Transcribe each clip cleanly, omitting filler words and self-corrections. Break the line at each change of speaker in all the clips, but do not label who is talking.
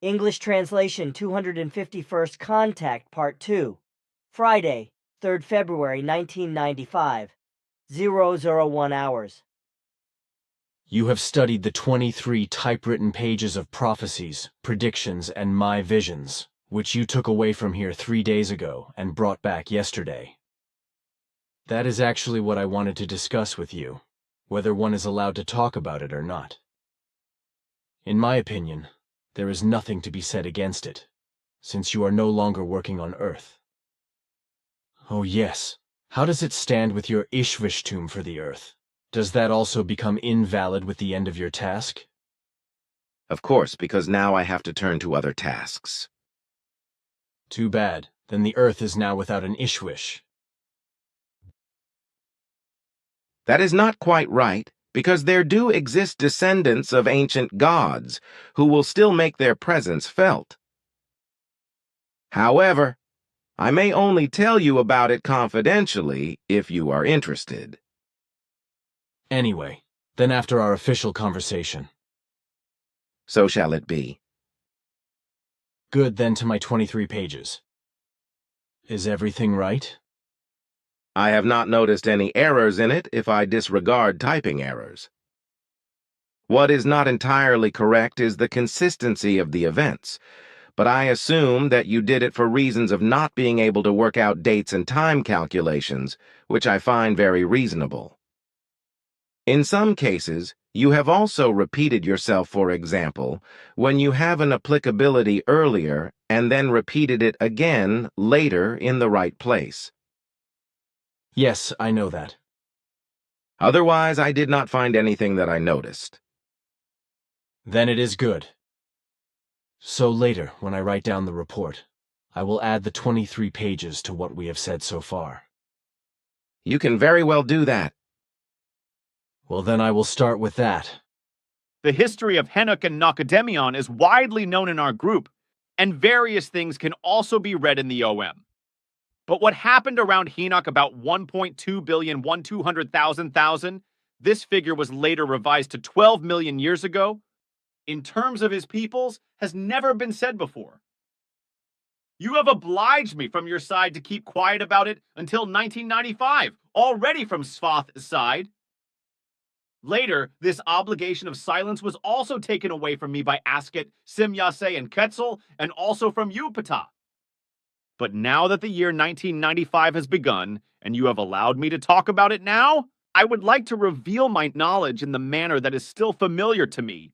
English translation 251st Contact Part 2. Friday, 3rd February 1995. 001 hours.
You have studied the 23 typewritten pages of prophecies, predictions, and my visions, which you took away from here 3 days ago and brought back yesterday. That is actually what I wanted to discuss with you, whether one is allowed to talk about it or not. In my opinion, there is nothing to be said against it, since you are no longer working on Earth. Oh yes, how does it stand with your Ishvishtum for the Earth? Does that also become invalid with the end of your task?
Of course, because now I have to turn to other tasks.
Too bad. Then the Earth is now without an Ishwish.
That is not quite right, because there do exist descendants of ancient gods who will still make their presence felt. However, I may only tell you about it confidentially if you are interested.
Anyway, then after our official conversation.
So shall it be.
Good, then to my 23 pages. Is everything right?
I have not noticed any errors in it if I disregard typing errors. What is not entirely correct is the consistency of the events, but I assume that you did it for reasons of not being able to work out dates and time calculations, which I find very reasonable. In some cases, you have also repeated yourself, for example, when you have an applicability earlier and then repeated it again later in the right place.
Yes, I know that.
Otherwise, I did not find anything that I noticed.
Then it is good. So later, when I write down the report, I will add the 23 pages to what we have said so far.
You can very well do that.
Well, then I will start with that.
The history of Henoch and Nacademion is widely known in our group, and various things can also be read in the OM. But what happened around Henoch about 1.2 billion 1,200,000, this figure was later revised to 12 million years ago, in terms of his peoples, has never been said before. You have obliged me from your side to keep quiet about it until 1995, already from Svath's side. Later, this obligation of silence was also taken away from me by Asket, Simyase, and Quetzal, and also from you, Ptah. But now that the year 1995 has begun, and you have allowed me to talk about it now, I would like to reveal my knowledge in the manner that is still familiar to me.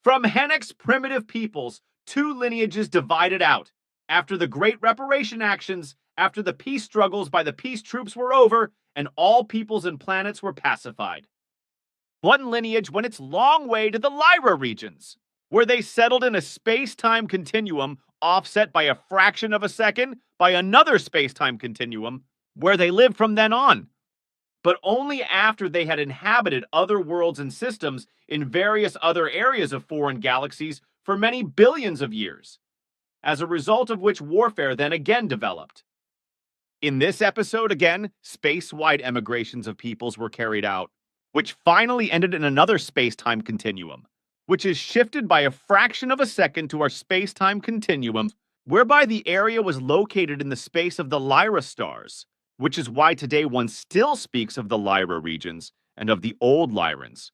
From Henoch's primitive peoples, 2 lineages divided out. After the Great Reparation actions, after the peace struggles by the peace troops were over, and all peoples and planets were pacified. One lineage went its long way to the Lyra regions, where they settled in a space-time continuum offset by a fraction of a second by another space-time continuum, where they lived from then on. But only after they had inhabited other worlds and systems in various other areas of foreign galaxies for many billions of years, as a result of which warfare then again developed. In this episode again, space-wide emigrations of peoples were carried out, which finally ended in another space-time continuum, which is shifted by a fraction of a second to our space-time continuum, whereby the area was located in the space of the Lyra stars, which is why today one still speaks of the Lyra regions and of the old Lyrans,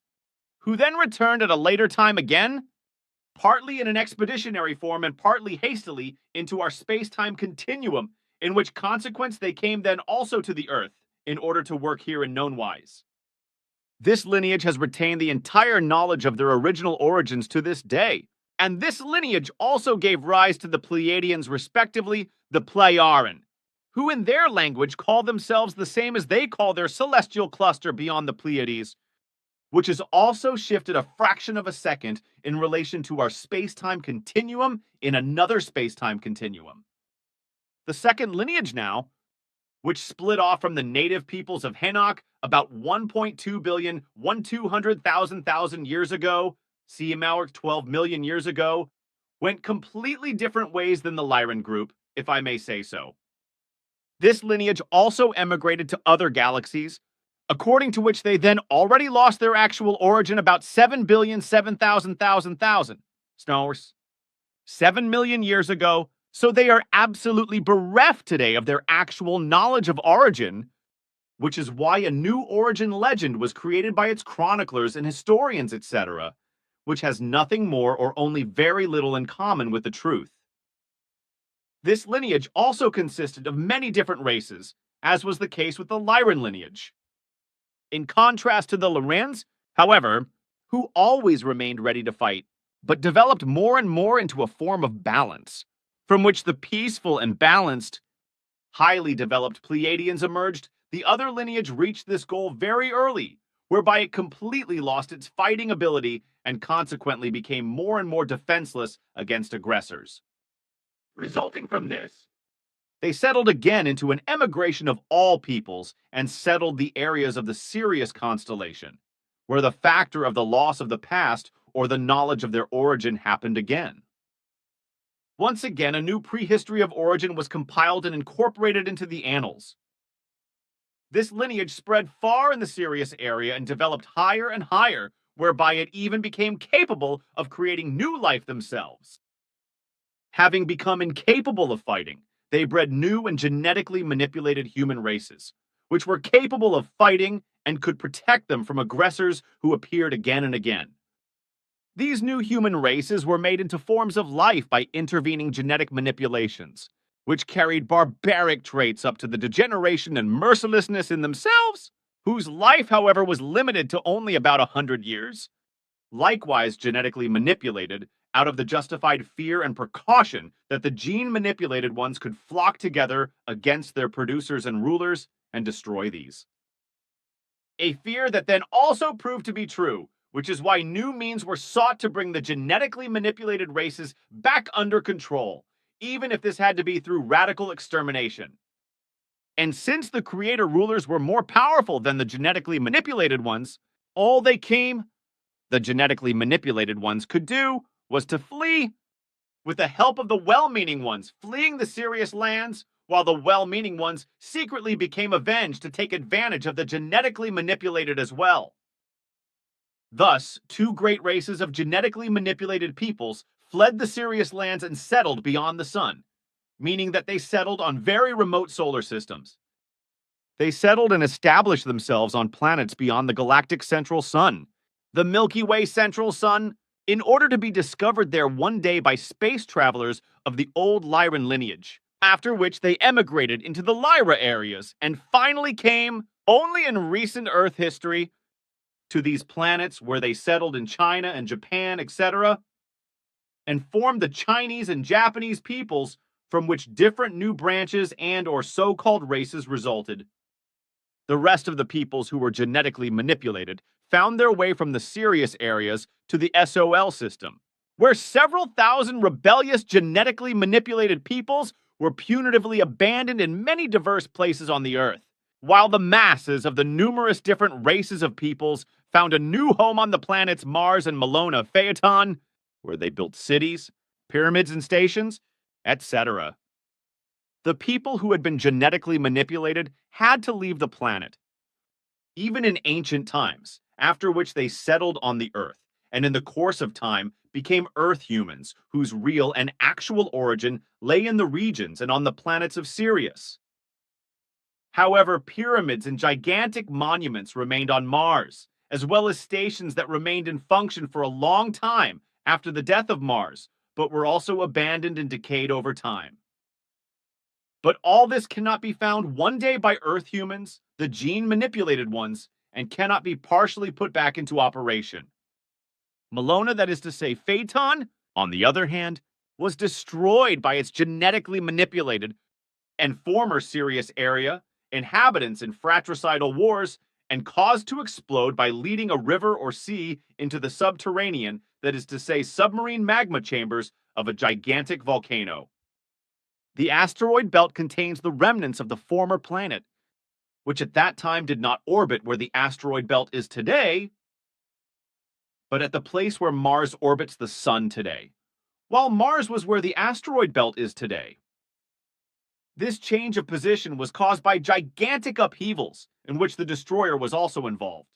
who then returned at a later time again, partly in an expeditionary form and partly hastily, into our space-time continuum, in which consequence they came then also to the Earth in order to work here in known wise. This lineage has retained the entire knowledge of their original origins to this day, and this lineage also gave rise to the Pleiadians respectively, the Pleiaren, who in their language call themselves the same as they call their celestial cluster beyond the Pleiades, which has also shifted a fraction of a second in relation to our space-time continuum in another space-time continuum. The second lineage now, which split off from the native peoples of Henoch about 1.2 billion 1,200,000 years ago, Siamauer 12 million years ago, went completely different ways than the Lyran group, if I may say so. This lineage also emigrated to other galaxies, according to which they then already lost their actual origin about 7 billion 7,000,000. Snowers. 7 million years ago, so they are absolutely bereft today of their actual knowledge of origin, which is why a new origin legend was created by its chroniclers and historians, etc., which has nothing more or only very little in common with the truth. This lineage also consisted of many different races, as was the case with the Lyran lineage. In contrast to the Lyrans, however, who always remained ready to fight, but developed more and more into a form of balance, from which the peaceful and balanced, highly developed Pleiadians emerged, the other lineage reached this goal very early, whereby it completely lost its fighting ability and consequently became more and more defenseless against aggressors. Resulting from this, they settled again into an emigration of all peoples and settled the areas of the Sirius constellation, where the factor of the loss of the past or the knowledge of their origin happened again. Once again, a new prehistory of origin was compiled and incorporated into the annals. This lineage spread far in the Sirius area and developed higher and higher, whereby it even became capable of creating new life themselves. Having become incapable of fighting, they bred new and genetically manipulated human races, which were capable of fighting and could protect them from aggressors who appeared again and again. These new human races were made into forms of life by intervening genetic manipulations, which carried barbaric traits up to the degeneration and mercilessness in themselves, whose life, however, was limited to only about 100 years. Likewise genetically manipulated, out of the justified fear and precaution that the gene-manipulated ones could flock together against their producers and rulers and destroy these. A fear that then also proved to be true, which is why new means were sought to bring the genetically manipulated races back under control, even if this had to be through radical extermination. And since the creator rulers were more powerful than the genetically manipulated ones, all the genetically manipulated ones could do was to flee, with the help of the well-meaning ones fleeing the Sirius lands, while the well-meaning ones secretly became avenged to take advantage of the genetically manipulated as well. Thus, two great races of genetically manipulated peoples fled the Sirius lands and settled beyond the sun, meaning that they settled on very remote solar systems. They settled and established themselves on planets beyond the galactic central sun, the Milky Way central sun, in order to be discovered there one day by space travelers of the old Lyran lineage, after which they emigrated into the Lyra areas and finally came, only in recent Earth history, to these planets where they settled in China and Japan, etc., and formed the Chinese and Japanese peoples from which different new branches and or so-called races resulted. The rest of the peoples who were genetically manipulated found their way from the Sirius areas to the SOL system, where several thousand rebellious genetically manipulated peoples were punitively abandoned in many diverse places on the Earth, while the masses of the numerous different races of peoples found a new home on the planets Mars and Malona Phaeton, where they built cities, pyramids and stations, etc. The people who had been genetically manipulated had to leave the planet, even in ancient times, after which they settled on the Earth, and in the course of time became Earth humans, whose real and actual origin lay in the regions and on the planets of Sirius. However, pyramids and gigantic monuments remained on Mars, as well as stations that remained in function for a long time after the death of Mars, but were also abandoned and decayed over time. But all this cannot be found one day by Earth humans, the gene-manipulated ones, and cannot be partially put back into operation. Malona, that is to say Phaeton, on the other hand, was destroyed by its genetically manipulated and former Sirius area inhabitants in fratricidal wars and caused to explode by leading a river or sea into the subterranean, that is to say submarine magma chambers of a gigantic volcano. The asteroid belt contains the remnants of the former planet, which at that time did not orbit where the asteroid belt is today, but at the place where Mars orbits the Sun today, while Mars was where the asteroid belt is today. This change of position was caused by gigantic upheavals, in which the destroyer was also involved.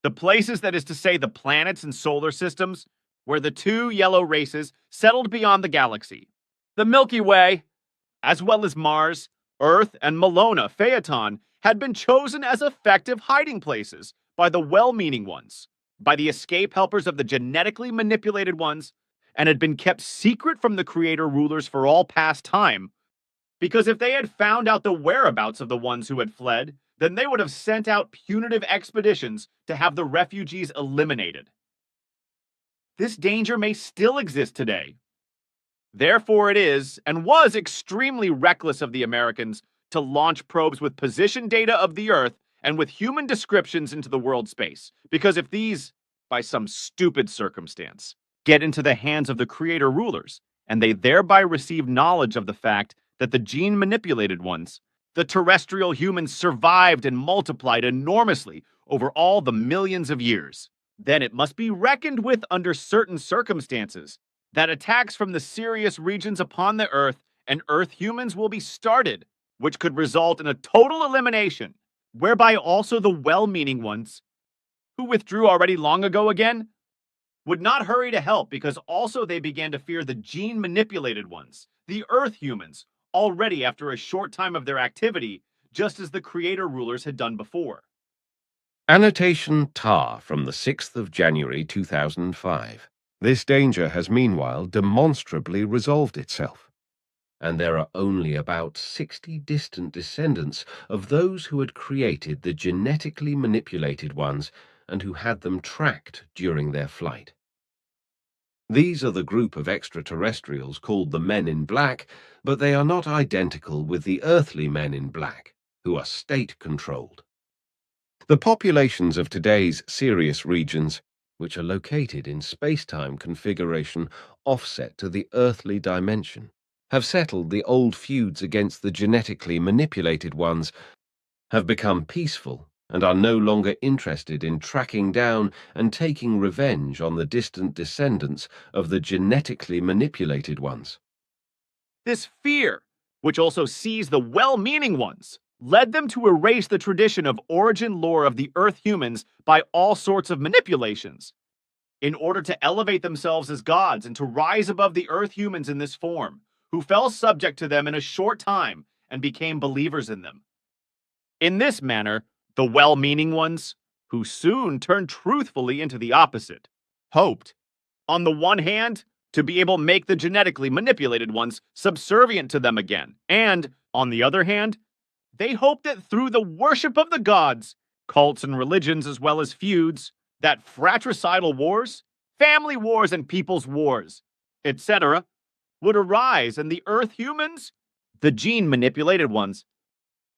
The places, that is to say the planets and solar systems, where the two yellow races settled beyond the galaxy. The Milky Way, as well as Mars, Earth, and Malona Phaeton, had been chosen as effective hiding places by the well-meaning ones, by the escape helpers of the genetically manipulated ones, and had been kept secret from the creator rulers for all past time. Because if they had found out the whereabouts of the ones who had fled, then they would have sent out punitive expeditions to have the refugees eliminated. This danger may still exist today. Therefore, it is, and was extremely reckless of the Americans to launch probes with position data of the Earth and with human descriptions into the world space. Because if these, by some stupid circumstance, get into the hands of the creator rulers, and they thereby receive knowledge of the fact that the gene-manipulated ones, the terrestrial humans, survived and multiplied enormously over all the millions of years, then it must be reckoned with under certain circumstances that attacks from the Sirius regions upon the Earth and Earth humans will be started, which could result in a total elimination, whereby also the well-meaning ones, who withdrew already long ago again, would not hurry to help because also they began to fear the gene-manipulated ones, the Earth humans, already after a short time of their activity, just as the creator rulers had done before.
Annotation TAR from the 6th of January 2005. This danger has meanwhile demonstrably resolved itself, and there are only about 60 distant descendants of those who had created the genetically manipulated ones and who had them tracked during their flight. These are the group of extraterrestrials called the Men in Black, but they are not identical with the earthly Men in Black, who are state-controlled. The populations of today's Sirius regions, which are located in space-time configuration offset to the earthly dimension, have settled the old feuds against the genetically manipulated ones, have become peaceful, and are no longer interested in tracking down and taking revenge on the distant descendants of the genetically manipulated ones.
This fear, which also sees the well-meaning ones, led them to erase the tradition of origin lore of the Earth humans by all sorts of manipulations, in order to elevate themselves as gods and to rise above the Earth humans in this form, who fell subject to them in a short time and became believers in them. In this manner, the well-meaning ones, who soon turned truthfully into the opposite, hoped, on the one hand, to be able to make the genetically manipulated ones subservient to them again, and, on the other hand, they hoped that through the worship of the gods, cults and religions as well as feuds, that fratricidal wars, family wars and people's wars, etc., would arise and the Earth humans, the gene-manipulated ones,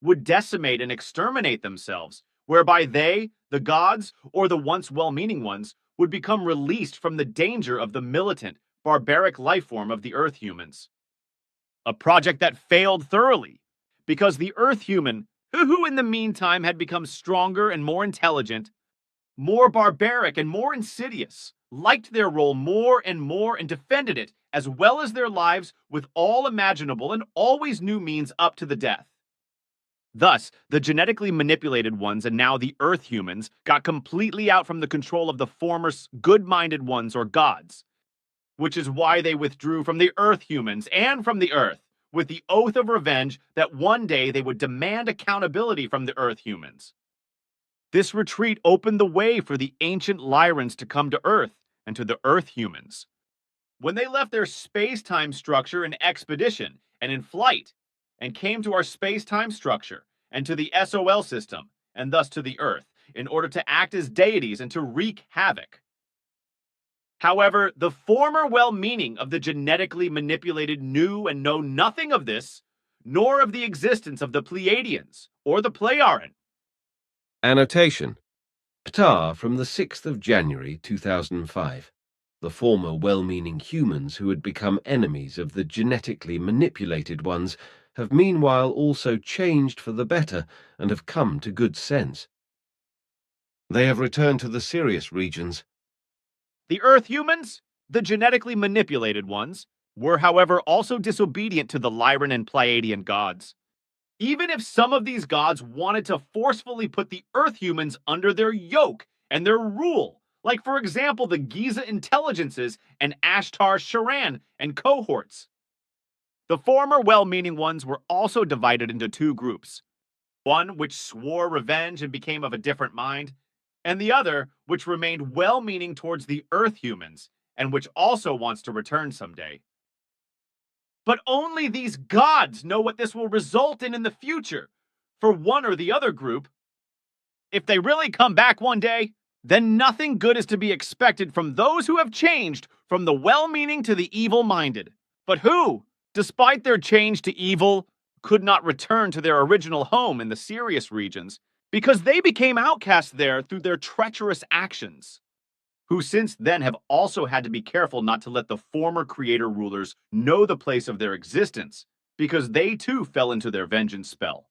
would decimate and exterminate themselves, whereby they, the gods, or the once well-meaning ones, would become released from the danger of the militant, barbaric life form of the Earth humans. A project that failed thoroughly, because the Earth human, who in the meantime had become stronger and more intelligent, more barbaric and more insidious, liked their role more and defended it, as well as their lives, with all imaginable and always new means up to the death. Thus, the genetically manipulated ones and now the Earth humans got completely out from the control of the former good-minded ones or gods, which is why they withdrew from the Earth humans and from the Earth, with the oath of revenge that one day they would demand accountability from the Earth humans. This retreat opened the way for the ancient Lyrans to come to Earth and to the Earth humans. When they left their space-time structure in expedition and in flight, and came to our space-time structure and to the SOL system, and thus to the Earth, in order to act as deities and to wreak havoc. However, the former well-meaning of the genetically manipulated knew and know nothing of this, nor of the existence of the Pleiadians or the Pleiaren.
Annotation PTAR from the 6th of January 2005. The former well-meaning humans who had become enemies of the genetically manipulated ones have meanwhile also changed for the better and have come to good sense. They have returned to the Sirius regions.
The Earth humans, the genetically manipulated ones, were however also disobedient to the Lyran and Pleiadian gods. Even if some of these gods wanted to forcefully put the Earth humans under their yoke and their rule, like, for example, the Giza intelligences and Ashtar Sharan and cohorts. The former well-meaning ones were also divided into two groups, one which swore revenge and became of a different mind, and the other which remained well-meaning towards the Earth humans and which also wants to return someday. But only these gods know what this will result in the future for one or the other group. If they really come back one day, then nothing good is to be expected from those who have changed from the well-meaning to the evil-minded, but who, despite their change to evil, could not return to their original home in the Sirius regions because they became outcasts there through their treacherous actions, who since then have also had to be careful not to let the former creator rulers know the place of their existence, because they too fell into their vengeance spell.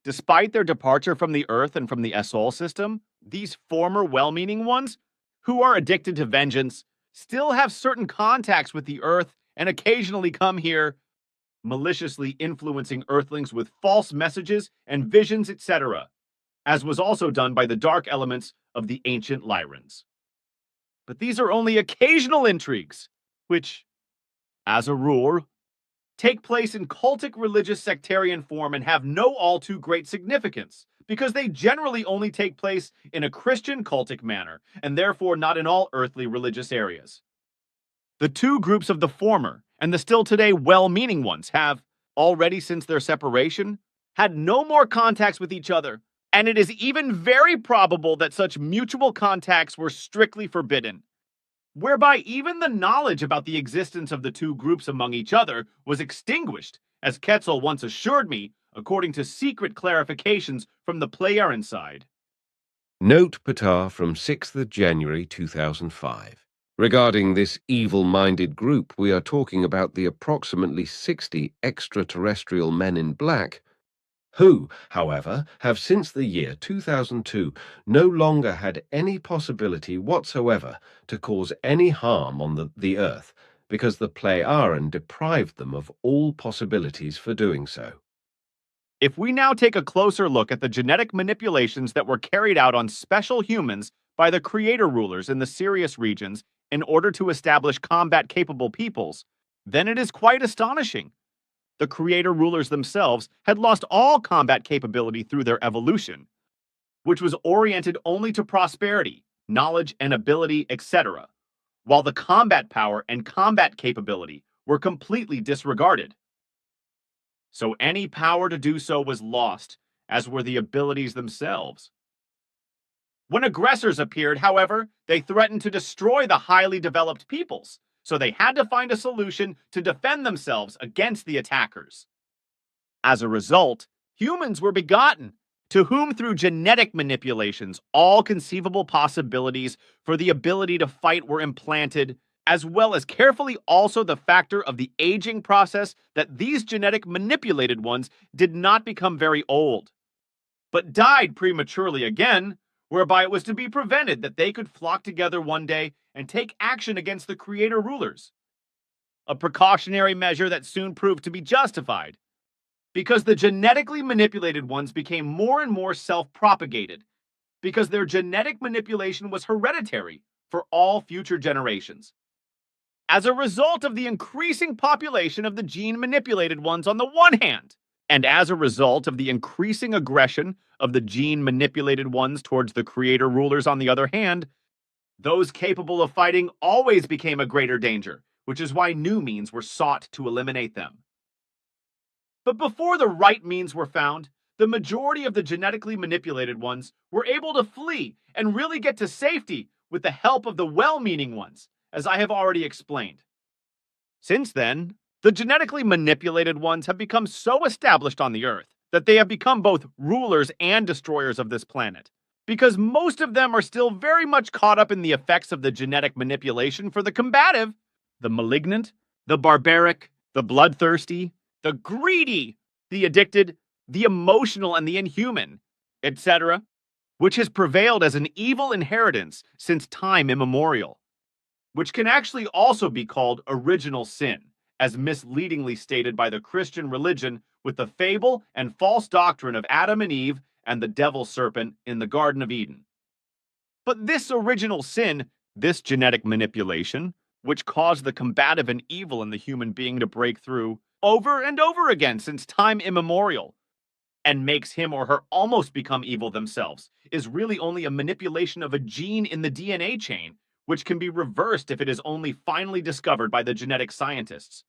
Despite their departure from the Earth and from the Sol system, these former well-meaning ones, who are addicted to vengeance, still have certain contacts with the Earth and occasionally come here, maliciously influencing Earthlings with false messages and visions, etc., as was also done by the dark elements of the ancient Lyrans. But these are only occasional intrigues, which, as a rule, take place in cultic religious sectarian form and have no all too great significance, because they generally only take place in a Christian cultic manner, and therefore not in all earthly religious areas. The two groups of the former, and the still today well-meaning ones, have, already since their separation, had no more contacts with each other, and it is even very probable that such mutual contacts were strictly forbidden, whereby even the knowledge about the existence of the two groups among each other was extinguished, as Quetzal once assured me, according to secret clarifications from the Playaran side.
Note Ptah from 6th of January 2005. Regarding this evil-minded group, we are talking about the approximately 60 extraterrestrial men in black who, however, have since the year 2002 no longer had any possibility whatsoever to cause any harm on the Earth, because the Playaran deprived them of all possibilities for doing so.
If we now take a closer look at the genetic manipulations that were carried out on special humans by the creator rulers in the Sirius regions in order to establish combat-capable peoples, then it is quite astonishing. The creator rulers themselves had lost all combat capability through their evolution, which was oriented only to prosperity, knowledge and ability, etc., while the combat power and combat capability were completely disregarded. So any power to do so was lost, as were the abilities themselves. When aggressors appeared, however, they threatened to destroy the highly developed peoples, so they had to find a solution to defend themselves against the attackers. As a result, humans were begotten, to whom through genetic manipulations all conceivable possibilities for the ability to fight were implanted, as well as carefully also the factor of the aging process that these genetic manipulated ones did not become very old, but died prematurely again, whereby it was to be prevented that they could flock together one day and take action against the creator rulers. A precautionary measure that soon proved to be justified, because the genetically manipulated ones became more and more self-propagated, because their genetic manipulation was hereditary for all future generations. As a result of the increasing population of the gene-manipulated ones on the one hand, and as a result of the increasing aggression of the gene-manipulated ones towards the creator rulers on the other hand, those capable of fighting always became a greater danger, which is why new means were sought to eliminate them. But before the right means were found, the majority of the genetically manipulated ones were able to flee and really get to safety with the help of the well-meaning ones, as I have already explained. Since then, the genetically manipulated ones have become so established on the Earth that they have become both rulers and destroyers of this planet, because most of them are still very much caught up in the effects of the genetic manipulation for the combative, the malignant, the barbaric, the bloodthirsty, the greedy, the addicted, the emotional and the inhuman, etc., which has prevailed as an evil inheritance since time immemorial, which can actually also be called original sin, as misleadingly stated by the Christian religion with the fable and false doctrine of Adam and Eve and the devil serpent in the Garden of Eden. But this original sin, this genetic manipulation, which caused the combative and evil in the human being to break through over and over again since time immemorial, and makes him or her almost become evil themselves, is really only a manipulation of a gene in the DNA chain, which can be reversed if it is only finally discovered by the genetic scientists.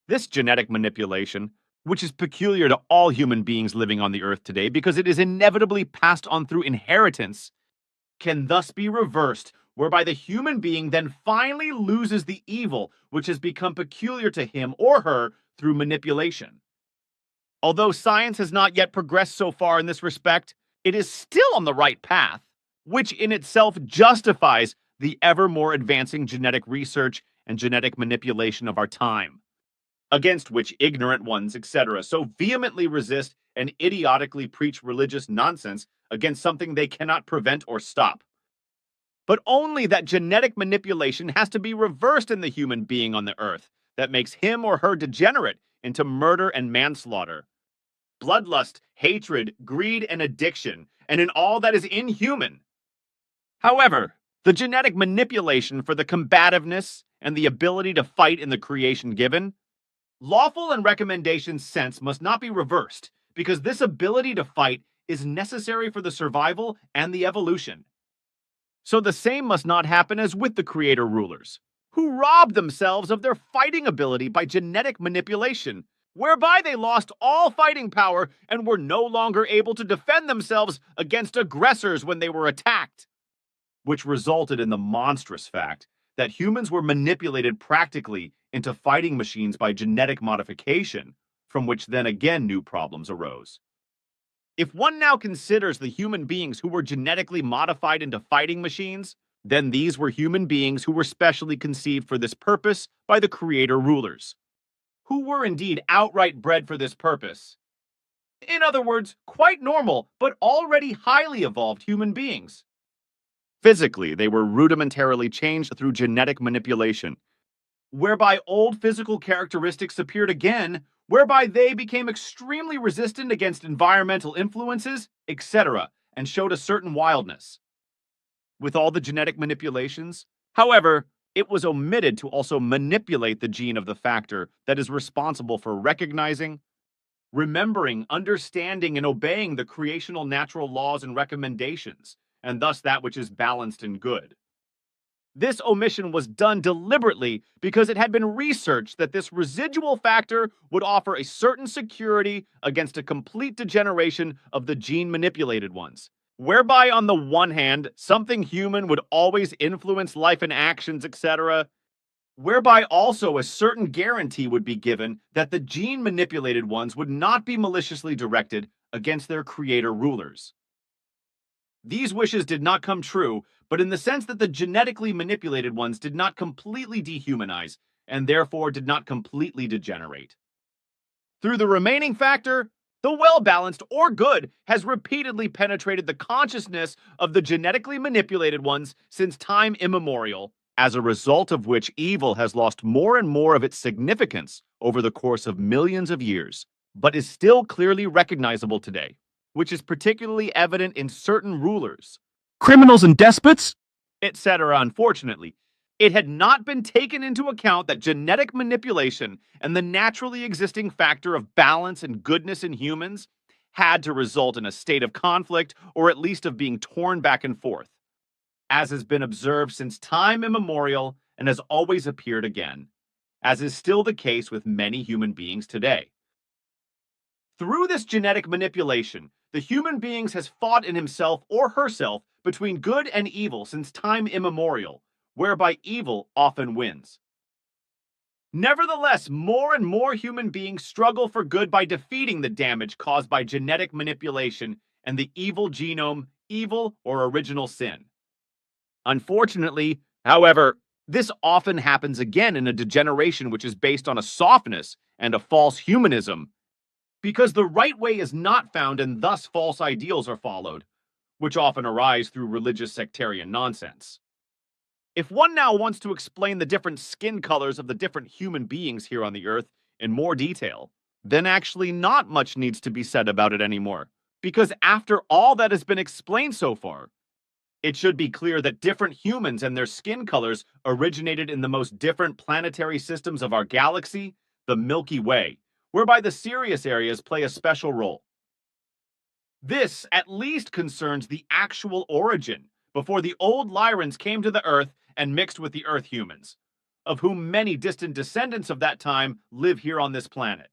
This genetic manipulation, which is peculiar to all human beings living on the earth today because it is inevitably passed on through inheritance, can thus be reversed, whereby the human being then finally loses the evil which has become peculiar to him or her through manipulation. Although science has not yet progressed so far in this respect, it is still on the right path, which in itself justifies the ever more advancing genetic research and genetic manipulation of our time, against which ignorant ones, etc., so vehemently resist and idiotically preach religious nonsense against something they cannot prevent or stop. But only that genetic manipulation has to be reversed in the human being on the earth that makes him or her degenerate into murder and manslaughter, bloodlust, hatred, greed, and addiction, and in all that is inhuman. However, the genetic manipulation for the combativeness and the ability to fight in the creation given, lawful and recommendation sense must not be reversed, because this ability to fight is necessary for the survival and the evolution. So the same must not happen as with the creator rulers, who robbed themselves of their fighting ability by genetic manipulation, whereby they lost all fighting power and were no longer able to defend themselves against aggressors when they were attacked, which resulted in the monstrous fact that humans were manipulated practically into fighting machines by genetic modification, from which then again new problems arose. If one now considers the human beings who were genetically modified into fighting machines, then these were human beings who were specially conceived for this purpose by the creator rulers, who were indeed outright bred for this purpose. In other words, quite normal, but already highly evolved human beings. Physically, they were rudimentarily changed through genetic manipulation, whereby old physical characteristics appeared again, whereby they became extremely resistant against environmental influences, etc., and showed a certain wildness. With all the genetic manipulations, however, it was omitted to also manipulate the gene of the factor that is responsible for recognizing, remembering, understanding, and obeying the creational natural laws and recommendations, and thus that which is balanced and good. This omission was done deliberately because it had been researched that this residual factor would offer a certain security against a complete degeneration of the gene-manipulated ones, whereby on the one hand, something human would always influence life and actions, etc., whereby also a certain guarantee would be given that the gene-manipulated ones would not be maliciously directed against their creator rulers. These wishes did not come true, but in the sense that the genetically manipulated ones did not completely dehumanize, and therefore did not completely degenerate. Through the remaining factor, the well-balanced or good has repeatedly penetrated the consciousness of the genetically manipulated ones since time immemorial, as a result of which evil has lost more and more of its significance over the course of millions of years, but is still clearly recognizable today, which is particularly evident in certain rulers, criminals and despots, etc. Unfortunately, it had not been taken into account that genetic manipulation and the naturally existing factor of balance and goodness in humans had to result in a state of conflict, or at least of being torn back and forth, as has been observed since time immemorial and has always appeared again, as is still the case with many human beings today. Through this genetic manipulation, the human beings has fought in himself or herself between good and evil since time immemorial, whereby evil often wins. Nevertheless, more and more human beings struggle for good by defeating the damage caused by genetic manipulation and the evil genome, evil or original sin. Unfortunately, however, this often happens again in a degeneration which is based on a softness and a false humanism, because the right way is not found and thus false ideals are followed, which often arise through religious sectarian nonsense. If one now wants to explain the different skin colors of the different human beings here on the earth in more detail, then actually not much needs to be said about it anymore, because after all that has been explained so far, It should be clear that different humans and their skin colors originated in the most different planetary systems of our galaxy, the Milky Way, whereby the Sirius areas play a special role. This at least concerns the actual origin, before the old Lyrans came to the Earth and mixed with the Earth humans, of whom many distant descendants of that time live here on this planet.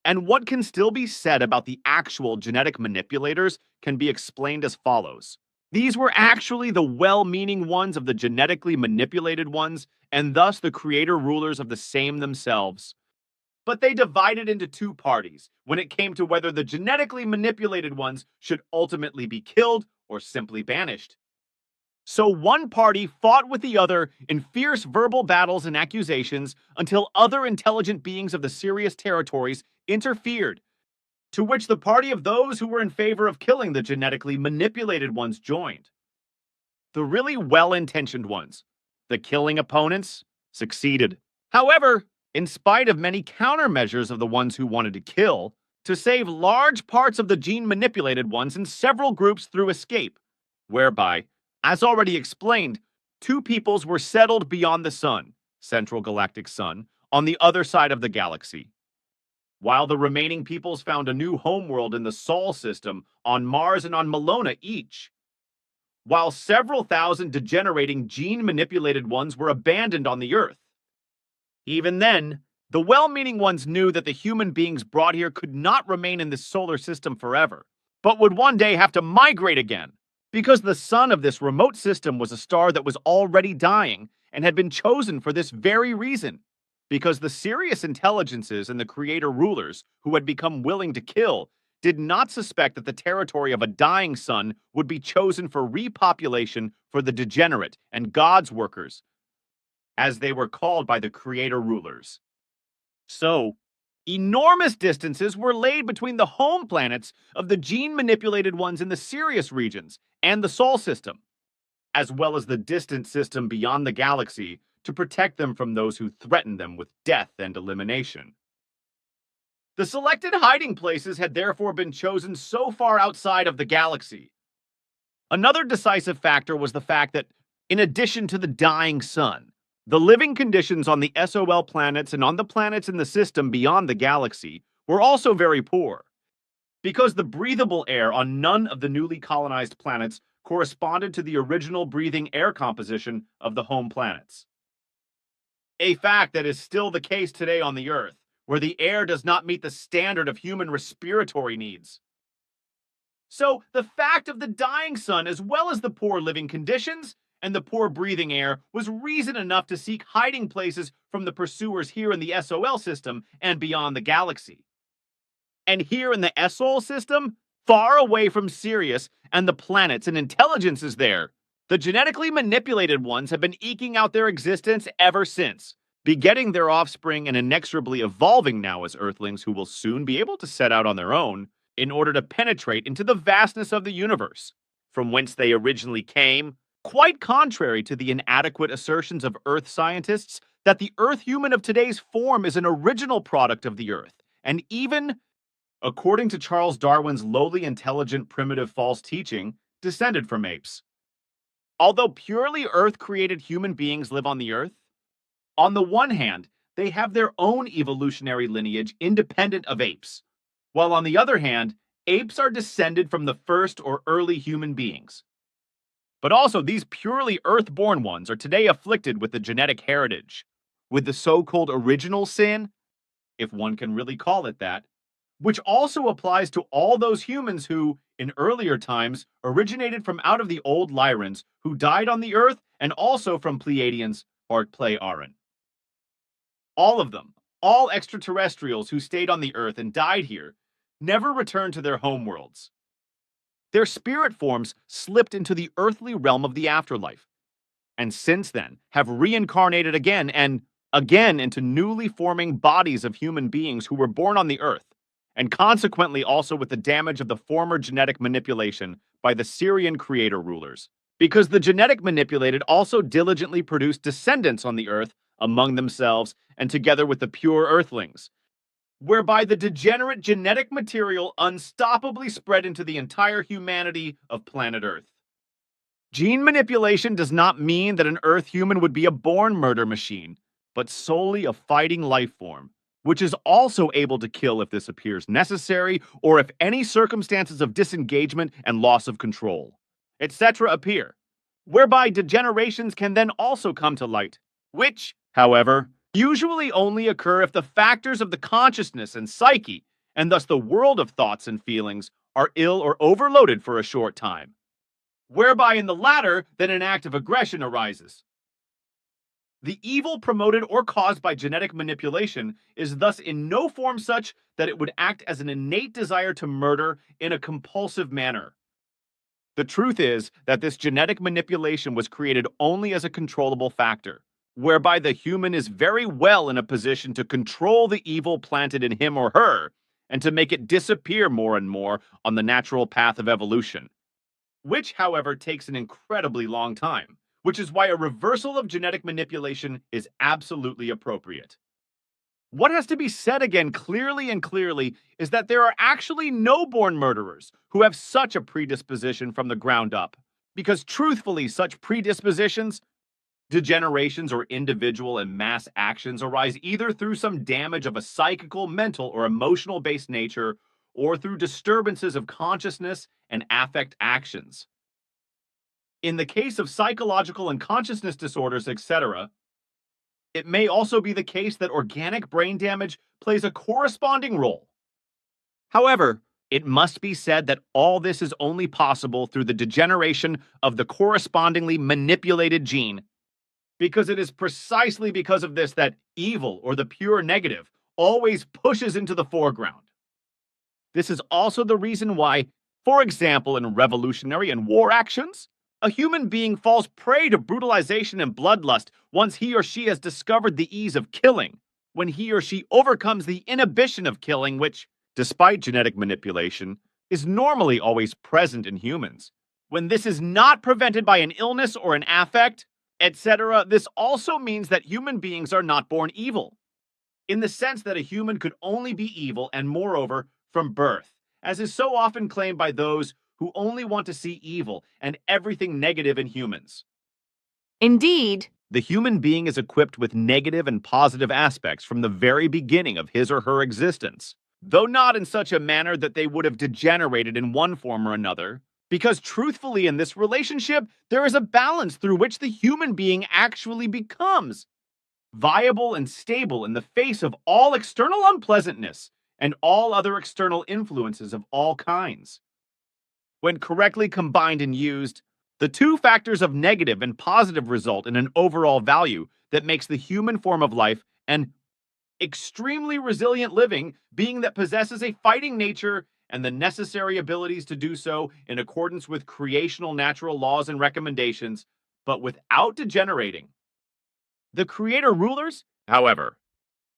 And what can still be said about the actual genetic manipulators can be explained as follows. These were actually the well-meaning ones of the genetically manipulated ones, and thus the creator rulers of the same themselves. But they divided into two parties when it came to whether the genetically manipulated ones should ultimately be killed or simply banished. So one party fought with the other in fierce verbal battles and accusations until other intelligent beings of the Sirius territories interfered, to which the party of those who were in favor of killing the genetically manipulated ones joined. The really well-intentioned ones, the killing opponents, succeeded. However, in spite of many countermeasures of the ones who wanted to kill, to save large parts of the gene-manipulated ones in several groups through escape, whereby, as already explained, two peoples were settled beyond the sun, Central Galactic Sun, on the other side of the galaxy, while the remaining peoples found a new homeworld in the Sol system on Mars and on Melona each, while several thousand degenerating gene-manipulated ones were abandoned on the Earth. Even then, the well-meaning ones knew that the human beings brought here could not remain in this solar system forever, but would one day have to migrate again, because the sun of this remote system was a star that was already dying and had been chosen for this very reason, because the Sirius intelligences and the creator rulers who had become willing to kill did not suspect that the territory of a dying sun would be chosen for repopulation for the degenerate and God's workers, as they were called by the creator rulers. So, enormous distances were laid between the home planets of the gene-manipulated ones in the Sirius regions and the Sol system, as well as the distant system beyond the galaxy to protect them from those who threatened them with death and elimination. The selected hiding places had therefore been chosen so far outside of the galaxy. Another decisive factor was the fact that, in addition to the dying sun, the living conditions on the SOL planets and on the planets in the system beyond the galaxy were also very poor, because the breathable air on none of the newly colonized planets corresponded to the original breathing air composition of the home planets. A fact that is still the case today on the Earth, where the air does not meet the standard of human respiratory needs. So, the fact of the dying sun, as well as the poor living conditions and the poor breathing air, was reason enough to seek hiding places from the pursuers here in the SOL system and beyond the galaxy. And here in the SOL system, far away from Sirius and the planets and intelligences there, the genetically manipulated ones have been eking out their existence ever since, begetting their offspring and inexorably evolving now as Earthlings who will soon be able to set out on their own in order to penetrate into the vastness of the universe, from whence they originally came, quite contrary to the inadequate assertions of Earth scientists that the Earth human of today's form is an original product of the Earth, and even, according to Charles Darwin's lowly intelligent primitive false teaching, descended from apes. Although purely Earth-created human beings live on the Earth, on the one hand, they have their own evolutionary lineage independent of apes, while on the other hand, apes are descended from the first or early human beings. But also, these purely Earth-born ones are today afflicted with the genetic heritage, with the so-called original sin, if one can really call it that, which also applies to all those humans who, in earlier times, originated from out of the old Lyrans who died on the Earth, and also from Pleiadians or Plei-Aran. All of them, all extraterrestrials who stayed on the Earth and died here, never returned to their homeworlds. Their spirit forms slipped into the earthly realm of the afterlife, and since then have reincarnated again and again into newly forming bodies of human beings who were born on the Earth, and consequently also with the damage of the former genetic manipulation by the Syrian creator rulers, because the genetic manipulated also diligently produced descendants on the Earth among themselves and together with the pure Earthlings, whereby the degenerate genetic material unstoppably spread into the entire humanity of planet Earth. Gene manipulation does not mean that an Earth human would be a born murder machine, but solely a fighting life form, which is also able to kill if this appears necessary or if any circumstances of disengagement and loss of control, etc. appear, whereby degenerations can then also come to light, which, however, usually only occur if the factors of the consciousness and psyche, and thus the world of thoughts and feelings, are ill or overloaded for a short time, whereby in the latter then an act of aggression arises. The evil promoted or caused by genetic manipulation is thus in no form such that it would act as an innate desire to murder in a compulsive manner. The truth is that this genetic manipulation was created only as a controllable factor, whereby the human is very well in a position to control the evil planted in him or her and to make it disappear more and more on the natural path of evolution, which, however, takes an incredibly long time, which is why a reversal of genetic manipulation is absolutely appropriate. What has to be said again clearly is that there are actually no born murderers who have such a predisposition from the ground up, because truthfully, such predispositions, degenerations, or individual and mass actions arise either through some damage of a psychical, mental, or emotional-based nature, or through disturbances of consciousness and affect actions. In the case of psychological and consciousness disorders, etc., it may also be the case that organic brain damage plays a corresponding role. However, it must be said that all this is only possible through the degeneration of the correspondingly manipulated gene, because it is precisely because of this that evil, or the pure negative, always pushes into the foreground. This is also the reason why, for example, in revolutionary and war actions, a human being falls prey to brutalization and bloodlust once he or she has discovered the ease of killing, when he or she overcomes the inhibition of killing, which, despite genetic manipulation, is normally always present in humans. When this is not prevented by an illness or an affect, etc., this also means that human beings are not born evil, in the sense that a human could only be evil and, moreover, from birth, as is so often claimed by those who only want to see evil and everything negative in humans.
Indeed,
the human being is equipped with negative and positive aspects from the very beginning of his or her existence, though not in such a manner that they would have degenerated in one form or another, because truthfully in this relationship, there is a balance through which the human being actually becomes viable and stable in the face of all external unpleasantness and all other external influences of all kinds. When correctly combined and used, the two factors of negative and positive result in an overall value that makes the human form of life an extremely resilient living being that possesses a fighting nature and the necessary abilities to do so in accordance with creational natural laws and recommendations, but without degenerating. The creator rulers, however,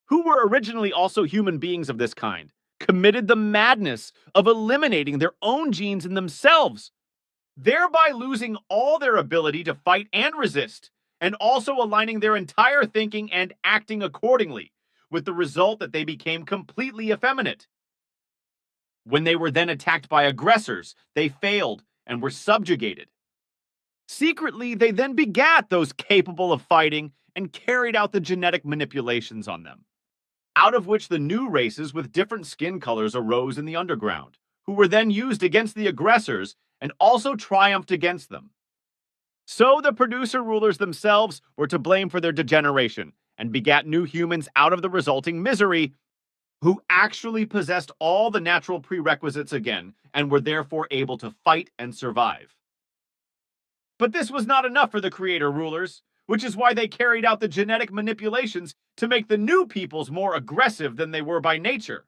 who were originally also human beings of this kind, committed the madness of eliminating their own genes in themselves, thereby losing all their ability to fight and resist, and also aligning their entire thinking and acting accordingly, with the result that they became completely effeminate. When they were then attacked by aggressors, they failed and were subjugated. Secretly, they then begat those capable of fighting and carried out the genetic manipulations on them, out of which the new races with different skin colors arose in the underground, who were then used against the aggressors and also triumphed against them. So the producer rulers themselves were to blame for their degeneration and begat new humans out of the resulting misery, who actually possessed all the natural prerequisites again and were therefore able to fight and survive. But this was not enough for the creator rulers, which is why they carried out the genetic manipulations to make the new peoples more aggressive than they were by nature.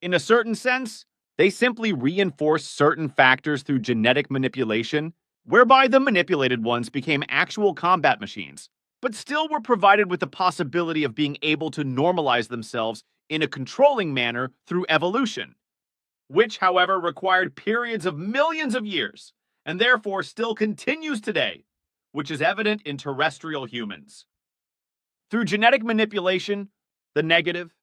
In a certain sense, they simply reinforced certain factors through genetic manipulation, whereby the manipulated ones became actual combat machines, but still were provided with the possibility of being able to normalize themselves in a controlling manner through evolution, which, however, required periods of millions of years, and therefore still continues today, which is evident in terrestrial humans. Through genetic manipulation, the negative,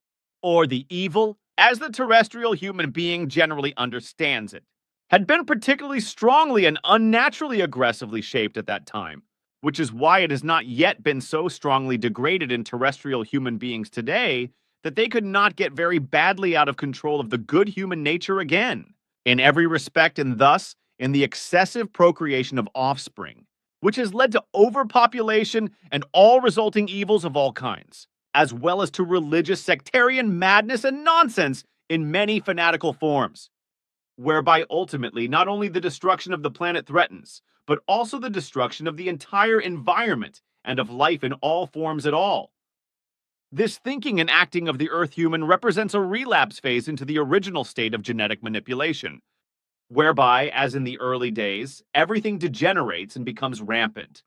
or the evil, as the terrestrial human being generally understands it, had been particularly strongly and unnaturally aggressively shaped at that time, which is why it has not yet been so strongly degraded in terrestrial human beings today that they could not get very badly out of control of the good human nature again, in every respect, and thus in the excessive procreation of offspring, which has led to overpopulation and all resulting evils of all kinds, as well as to religious sectarian madness and nonsense in many fanatical forms, whereby ultimately not only the destruction of the planet threatens, but also the destruction of the entire environment and of life in all forms at all. This thinking and acting of the Earth human represents a relapse phase into the original state of genetic manipulation, whereby, as in the early days, everything degenerates and becomes rampant,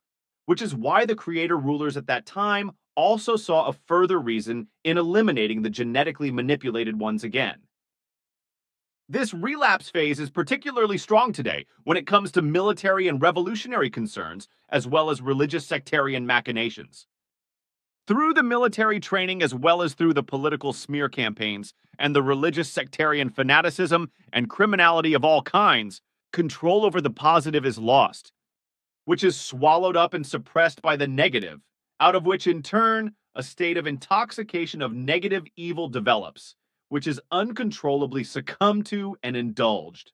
which is why the creator rulers at that time also saw a further reason in eliminating the genetically manipulated ones again. This relapse phase is particularly strong today when it comes to military and revolutionary concerns, as well as religious sectarian machinations. Through the military training, as well as through the political smear campaigns and the religious sectarian fanaticism and criminality of all kinds, control over the positive is lost, which is swallowed up and suppressed by the negative, out of which in turn a state of intoxication of negative evil develops, which is uncontrollably succumbed to and indulged.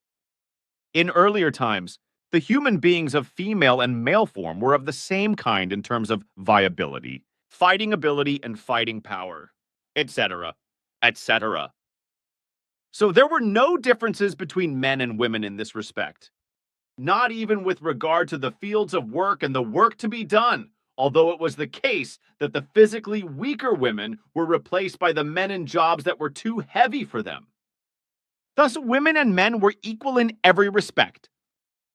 In earlier times, the human beings of female and male form were of the same kind in terms of viability, fighting ability, and fighting power, etc., etc. So there were no differences between men and women in this respect, not even with regard to the fields of work and the work to be done, although it was the case that the physically weaker women were replaced by the men in jobs that were too heavy for them. Thus, women and men were equal in every respect,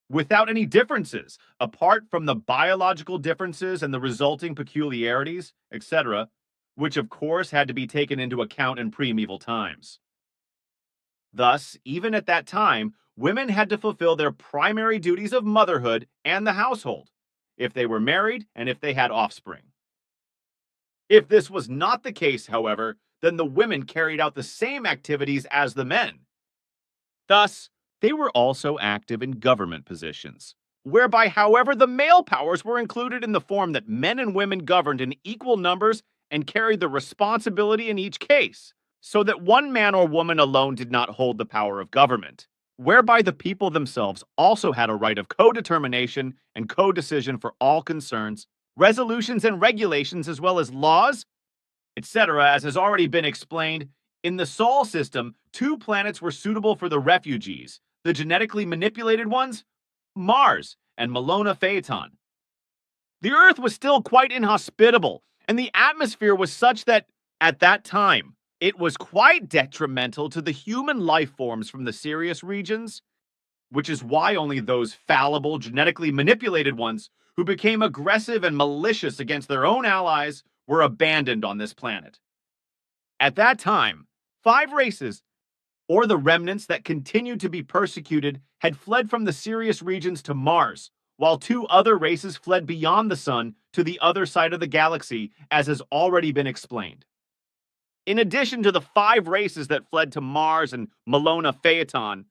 without any differences, apart from the biological differences and the resulting peculiarities, etc., which of course had to be taken into account in primeval times. Thus, even at that time, women had to fulfill their primary duties of motherhood and the household, if they were married and if they had offspring. If this was not the case, however, then the women carried out the same activities as the men. Thus, they were also active in government positions, whereby, however, the male powers were included in the form that men and women governed in equal numbers and carried the responsibility in each case, so that one man or woman alone did not hold the power of government, whereby the people themselves also had a right of co-determination and co-decision for all concerns, resolutions and regulations, as well as laws, etc. As has already been explained, in the Sol system, 2 planets were suitable for the refugees, the genetically manipulated ones, Mars and Melona Phaeton. The Earth was still quite inhospitable, and the atmosphere was such that, at that time, it was quite detrimental to the human life forms from the Sirius regions, which is why only those fallible, genetically manipulated ones who became aggressive and malicious against their own allies were abandoned on this planet. At that time, 5 races, or the remnants that continued to be persecuted, had fled from the Sirius regions to Mars, while 2 other races fled beyond the sun to the other side of the galaxy, as has already been explained. In addition to the 5 races that fled to Mars and Melona Phaeton,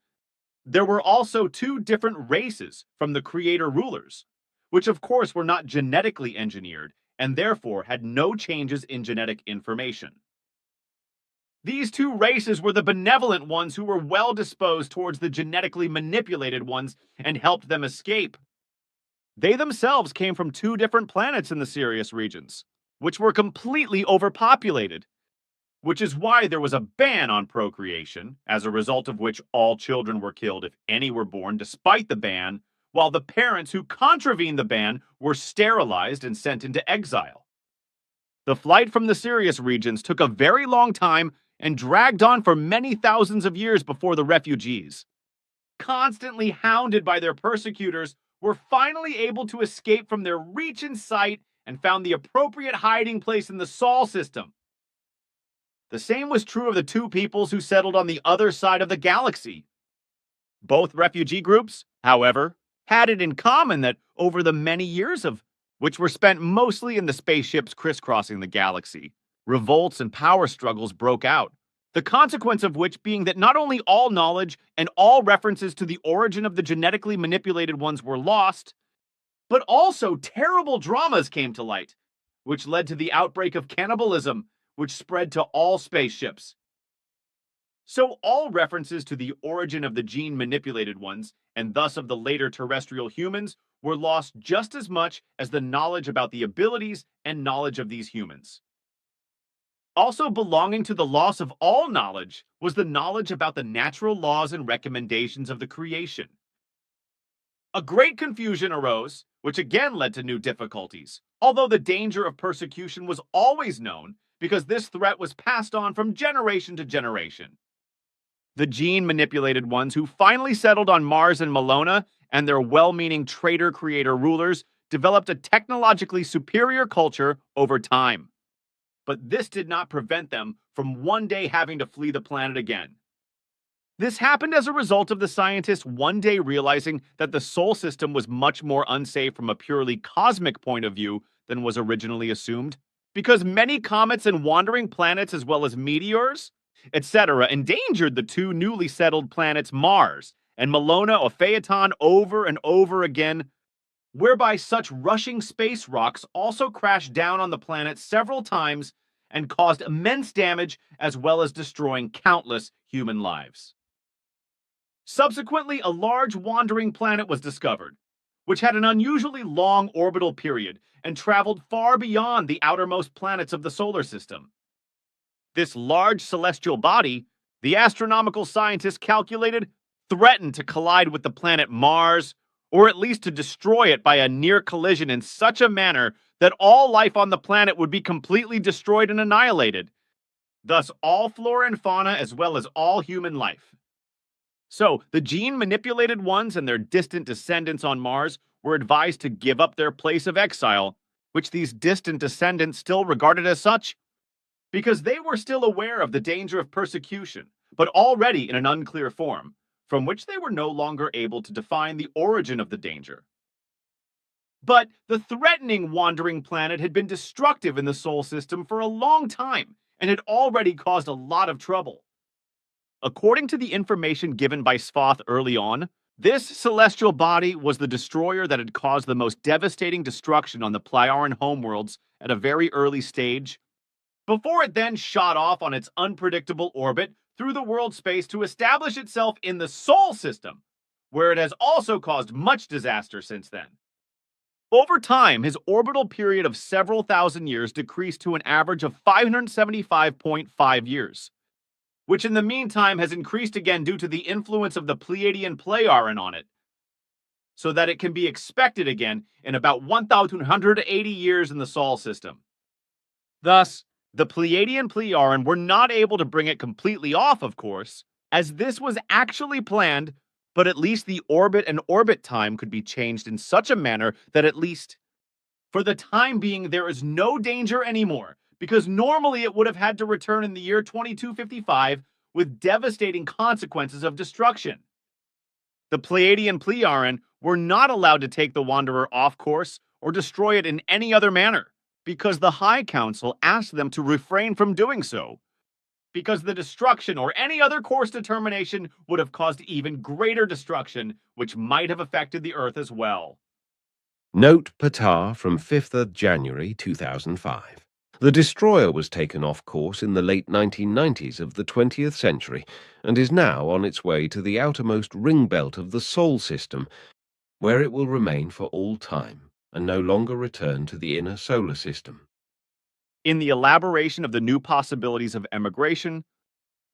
there were also 2 different races from the creator rulers, which of course were not genetically engineered and therefore had no changes in genetic information. These 2 races were the benevolent ones who were well disposed towards the genetically manipulated ones and helped them escape. They themselves came from 2 different planets in the Sirius regions, which were completely overpopulated, which is why there was a ban on procreation, as a result of which all children were killed if any were born despite the ban, while the parents who contravened the ban were sterilized and sent into exile. The flight from the Sirius regions took a very long time and dragged on for many thousands of years before the refugees, constantly hounded by their persecutors, were finally able to escape from their reach and sight and found the appropriate hiding place in the Sol system. The same was true of the 2 peoples who settled on the other side of the galaxy. Both refugee groups, however, had it in common that over the many years of which were spent mostly in the spaceships crisscrossing the galaxy, revolts and power struggles broke out, The consequence of which being that not only all knowledge and all references to the origin of the genetically manipulated ones were lost, but also terrible dramas came to light, which led to the outbreak of cannibalism, which spread to all spaceships. So all references to the origin of the gene-manipulated ones, and thus of the later terrestrial humans, were lost just as much as the knowledge about the abilities and knowledge of these humans. Also belonging to the loss of all knowledge was the knowledge about the natural laws and recommendations of the creation. A great confusion arose, which again led to new difficulties, although the danger of persecution was always known because this threat was passed on from generation to generation. The gene-manipulated ones who finally settled on Mars and Malona and their well-meaning traitor-creator rulers developed a technologically superior culture over time. But this did not prevent them from one day having to flee the planet again. This happened as a result of the scientists one day realizing that the Sol system was much more unsafe from a purely cosmic point of view than was originally assumed, because many comets and wandering planets as well as meteors, etc., endangered the two newly settled planets Mars and Malona or Phaeton over and over again, whereby such rushing space rocks also crashed down on the planet several times and caused immense damage as well as destroying countless human lives. Subsequently, a large wandering planet was discovered, which had an unusually long orbital period and traveled far beyond the outermost planets of the solar system. This large celestial body, the astronomical scientists calculated, threatened to collide with the planet Mars, or at least to destroy it by a near collision in such a manner that all life on the planet would be completely destroyed and annihilated, thus all flora and fauna as well as all human life. So, the gene-manipulated ones and their distant descendants on Mars were advised to give up their place of exile, which these distant descendants still regarded as such, because they were still aware of the danger of persecution, but already in an unclear form, from which they were no longer able to define the origin of the danger. But the threatening wandering planet had been destructive in the Sol system for a long time and had already caused a lot of trouble. According to the information given by Svath early on, this celestial body was the destroyer that had caused the most devastating destruction on the Plyaran homeworlds at a very early stage, before it then shot off on its unpredictable orbit through the world space to establish itself in the Sol system, where it has also caused much disaster since then. Over time, his orbital period of several thousand years decreased to an average of 575.5 years, which in the meantime has increased again due to the influence of the Pleiadian Plyaran on it, so that it can be expected again in about 1,280 years in the Sol system. Thus, the Pleiadian Plyaran were not able to bring it completely off, of course, as this was actually planned, but at least the orbit and orbit time could be changed in such a manner that at least, for the time being, there is no danger anymore, because normally it would have had to return in the year 2255 with devastating consequences of destruction. The Pleiadian Plyaran were not allowed to take the Wanderer off course or destroy it in any other manner, because the High Council asked them to refrain from doing so, because the destruction or any other course determination would have caused even greater destruction, which might have affected the Earth as well.
Note Ptah from 5th of January 2005. The destroyer was taken off course in the late 1990s of the 20th century and is now on its way to the outermost ring belt of the Sol system, where it will remain for all time and no longer return to the inner solar system.
In the elaboration of the new possibilities of emigration,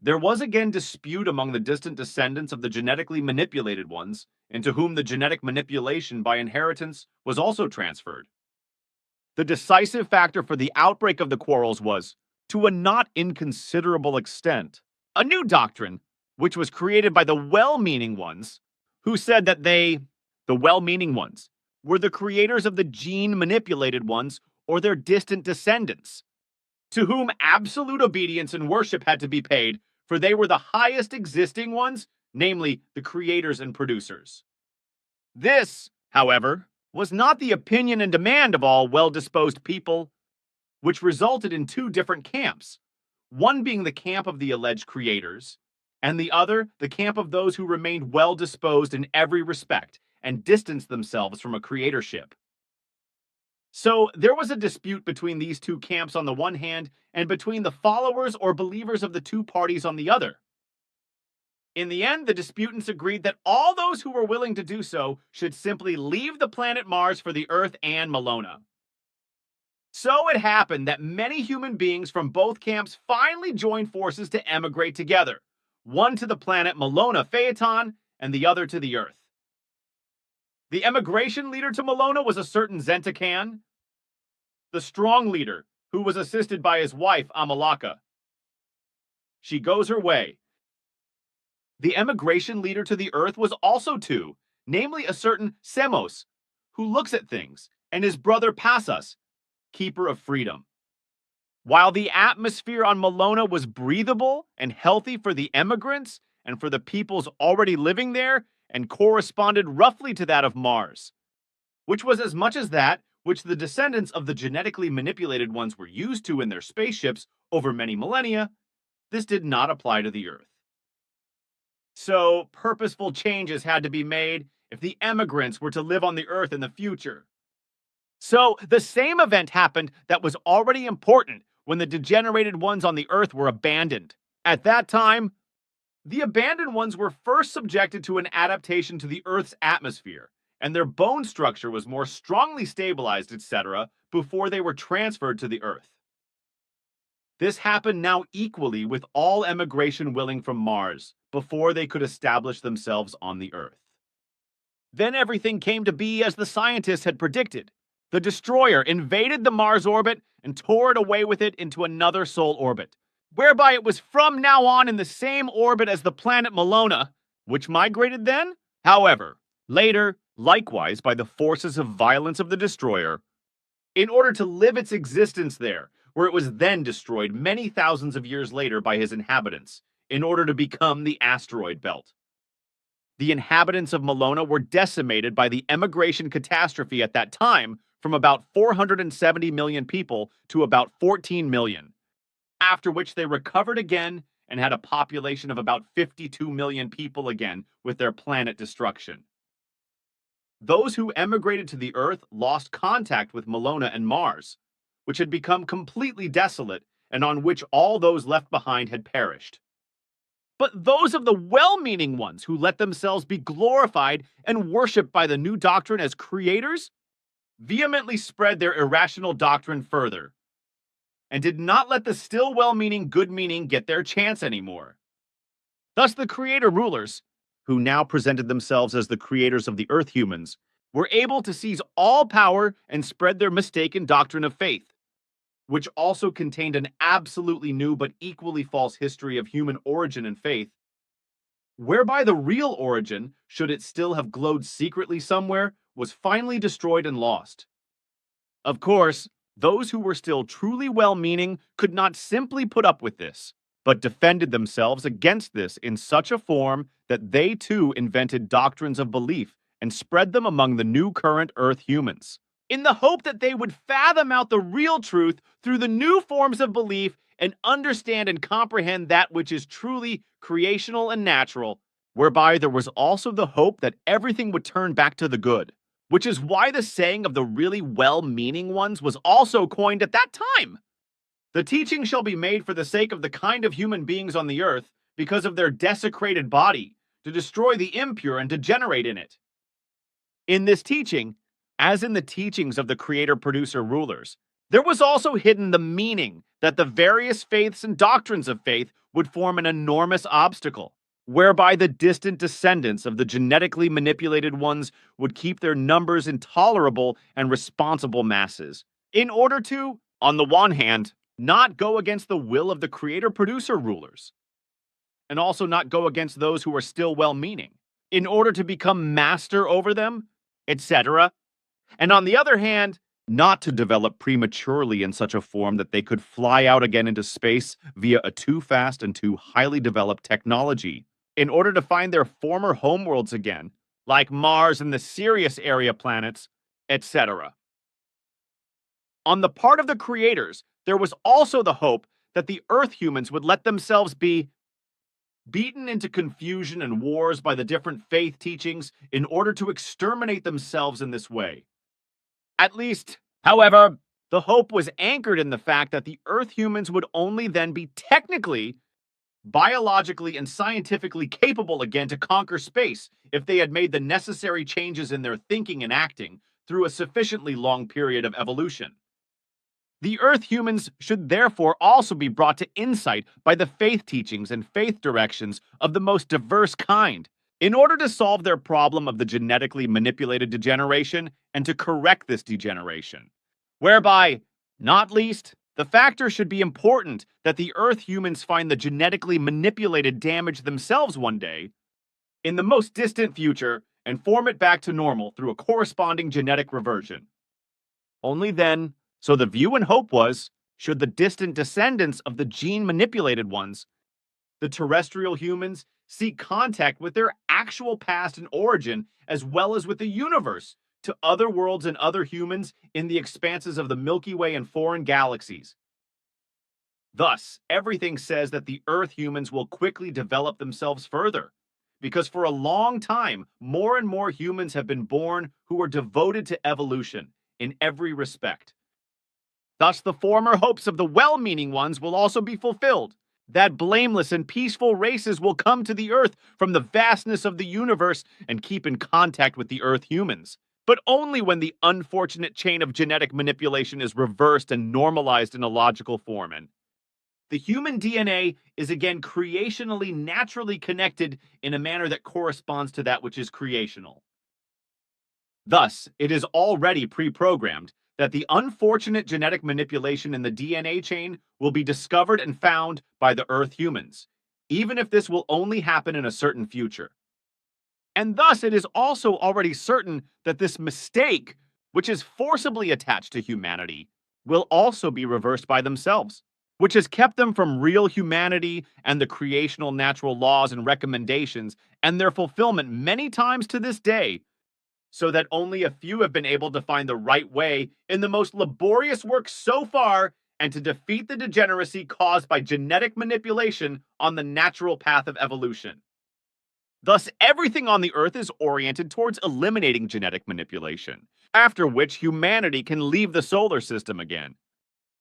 there was again dispute among the distant descendants of the genetically manipulated ones, into whom the genetic manipulation by inheritance was also transferred. The decisive factor for the outbreak of the quarrels was, to a not inconsiderable extent, a new doctrine, which was created by the well-meaning ones, who said that they, the well-meaning ones, were the creators of the gene-manipulated ones or their distant descendants, to whom absolute obedience and worship had to be paid, for they were the highest existing ones, namely the creators and producers. This, however, was not the opinion and demand of all well-disposed people, which resulted in two different camps, one being the camp of the alleged creators, and the other the camp of those who remained well disposed in every respect and distanced themselves from a creatorship. So there was a dispute between these two camps on the one hand and between the followers or believers of the two parties on the other. In the end, the disputants agreed that all those who were willing to do so should simply leave the planet Mars for the Earth and Malona. So it happened that many human beings from both camps finally joined forces to emigrate together, one to the planet Malona Phaeton and the other to the Earth. The emigration leader to Malona was a certain Zentakan, the strong leader, who was assisted by his wife, Amalaka. She goes her way. The emigration leader to the Earth was also two, namely a certain Semos, who looks at things, and his brother Passas, keeper of freedom. While the atmosphere on Malona was breathable and healthy for the emigrants and for the peoples already living there, and corresponded roughly to that of Mars, which was as much as that which the descendants of the genetically manipulated ones were used to in their spaceships over many millennia, this did not apply to the Earth. So, purposeful changes had to be made if the emigrants were to live on the Earth in the future. So, the same event happened that was already important when the degenerated ones on the Earth were abandoned. At that time, the abandoned ones were first subjected to an adaptation to the Earth's atmosphere, and their bone structure was more strongly stabilized, etc., before they were transferred to the Earth. This happened now equally with all emigration willing from Mars, before they could establish themselves on the Earth. Then everything came to be as the scientists had predicted. The destroyer invaded the Mars orbit and tore it away with it into another Sol orbit, whereby it was from now on in the same orbit as the planet Malona, which migrated then. However, later, likewise by the forces of violence of the destroyer, in order to live its existence there, where it was then destroyed many thousands of years later by his inhabitants, in order to become the asteroid belt. The inhabitants of Malona were decimated by the emigration catastrophe at that time from about 470 million people to about 14 million, after which they recovered again and had a population of about 52 million people again with their planet destruction. Those who emigrated to the Earth lost contact with Malona and Mars, which had become completely desolate and on which all those left behind had perished. But those of the well-meaning ones who let themselves be glorified and worshipped by the new doctrine as creators vehemently spread their irrational doctrine further and did not let the still well-meaning good-meaning get their chance anymore. Thus the creator rulers, who now presented themselves as the creators of the Earth humans, were able to seize all power and spread their mistaken doctrine of faith, which also contained an absolutely new but equally false history of human origin and faith, whereby the real origin, should it still have glowed secretly somewhere, was finally destroyed and lost. Of course, those who were still truly well-meaning could not simply put up with this, but defended themselves against this in such a form that they too invented doctrines of belief and spread them among the new current Earth humans, in the hope that they would fathom out the real truth through the new forms of belief and understand and comprehend that which is truly creational and natural, whereby there was also the hope that everything would turn back to the good, which is why the saying of the really well-meaning ones was also coined at that time. The teaching shall be made for the sake of the kind of human beings on the Earth, because of their desecrated body, to destroy the impure and degenerate in it. In this teaching, as in the teachings of the creator-producer rulers, there was also hidden the meaning that the various faiths and doctrines of faith would form an enormous obstacle, whereby the distant descendants of the genetically manipulated ones would keep their numbers intolerable and responsible masses, in order to, on the one hand, not go against the will of the creator-producer rulers, and also not go against those who are still well-meaning, in order to become master over them, etc., and on the other hand, not to develop prematurely in such a form that they could fly out again into space via a too fast and too highly developed technology, in order to find their former homeworlds again, like Mars and the Sirius area planets, etc. On the part of the creators, there was also the hope that the Earth humans would let themselves be beaten into confusion and wars by the different faith teachings in order to exterminate themselves in this way. At least, however, the hope was anchored in the fact that the Earth humans would only then be technically, biologically, and scientifically capable again to conquer space if they had made the necessary changes in their thinking and acting through a sufficiently long period of evolution. The Earth humans should therefore also be brought to insight by the faith teachings and faith directions of the most diverse kind, in order to solve their problem of the genetically manipulated degeneration and to correct this degeneration. Whereby, not least, the factor should be important that the Earth humans find the genetically manipulated damage themselves one day, in the most distant future, and form it back to normal through a corresponding genetic reversion. Only then, so the view and hope was, should the distant descendants of the gene-manipulated ones, the terrestrial humans, seek contact with their actual past and origin, as well as with the universe, to other worlds and other humans in the expanses of the Milky Way and foreign galaxies. Thus, everything says that the Earth humans will quickly develop themselves further, because for a long time, more and more humans have been born who are devoted to evolution in every respect. Thus, the former hopes of the well-meaning ones will also be fulfilled, that blameless and peaceful races will come to the Earth from the vastness of the universe and keep in contact with the Earth humans, but only when the unfortunate chain of genetic manipulation is reversed and normalized in a logical form, and the human DNA is again creationally naturally connected in a manner that corresponds to that which is creational. Thus, it is already pre-programmed that the unfortunate genetic manipulation in the DNA chain will be discovered and found by the Earth humans, even if this will only happen in a certain future. And thus, it is also already certain that this mistake, which is forcibly attached to humanity, will also be reversed by themselves, which has kept them from real humanity and the creational natural laws and recommendations and their fulfillment many times to this day, so that only a few have been able to find the right way in the most laborious work so far and to defeat the degeneracy caused by genetic manipulation on the natural path of evolution. Thus, everything on the Earth is oriented towards eliminating genetic manipulation, after which humanity can leave the solar system again.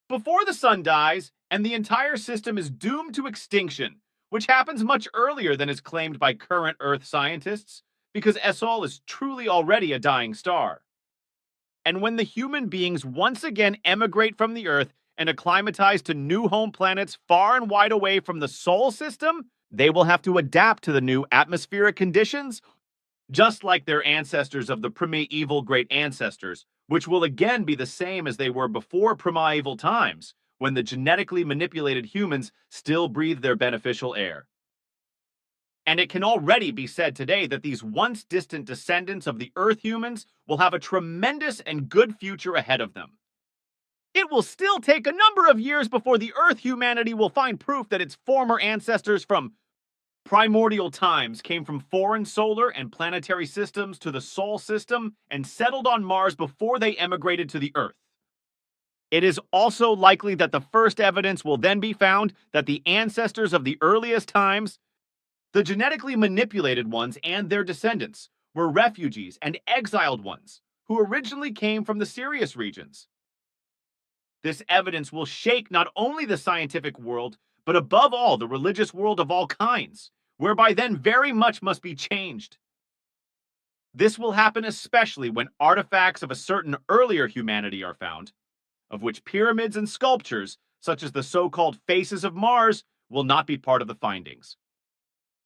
Before the sun dies, and the entire system is doomed to extinction, which happens much earlier than is claimed by current Earth scientists, because Sol is truly already a dying star. And when the human beings once again emigrate from the Earth and acclimatize to new home planets far and wide away from the Sol system, they will have to adapt to the new atmospheric conditions, just like their ancestors of the primeval great ancestors, which will again be the same as they were before primeval times, when the genetically manipulated humans still breathe their beneficial air. And it can already be said today that these once distant descendants of the Earth humans will have a tremendous and good future ahead of them. It will still take a number of years before the Earth humanity will find proof that its former ancestors from primordial times came from foreign solar and planetary systems to the Sol system and settled on Mars before they emigrated to the Earth. It is also likely that the first evidence will then be found that the ancestors of the earliest times, the genetically manipulated ones and their descendants, were refugees and exiled ones who originally came from the Sirius regions. This evidence will shake not only the scientific world, but above all the religious world of all kinds, whereby then very much must be changed. This will happen especially when artifacts of a certain earlier humanity are found, of which pyramids and sculptures, such as the so-called faces of Mars, will not be part of the findings.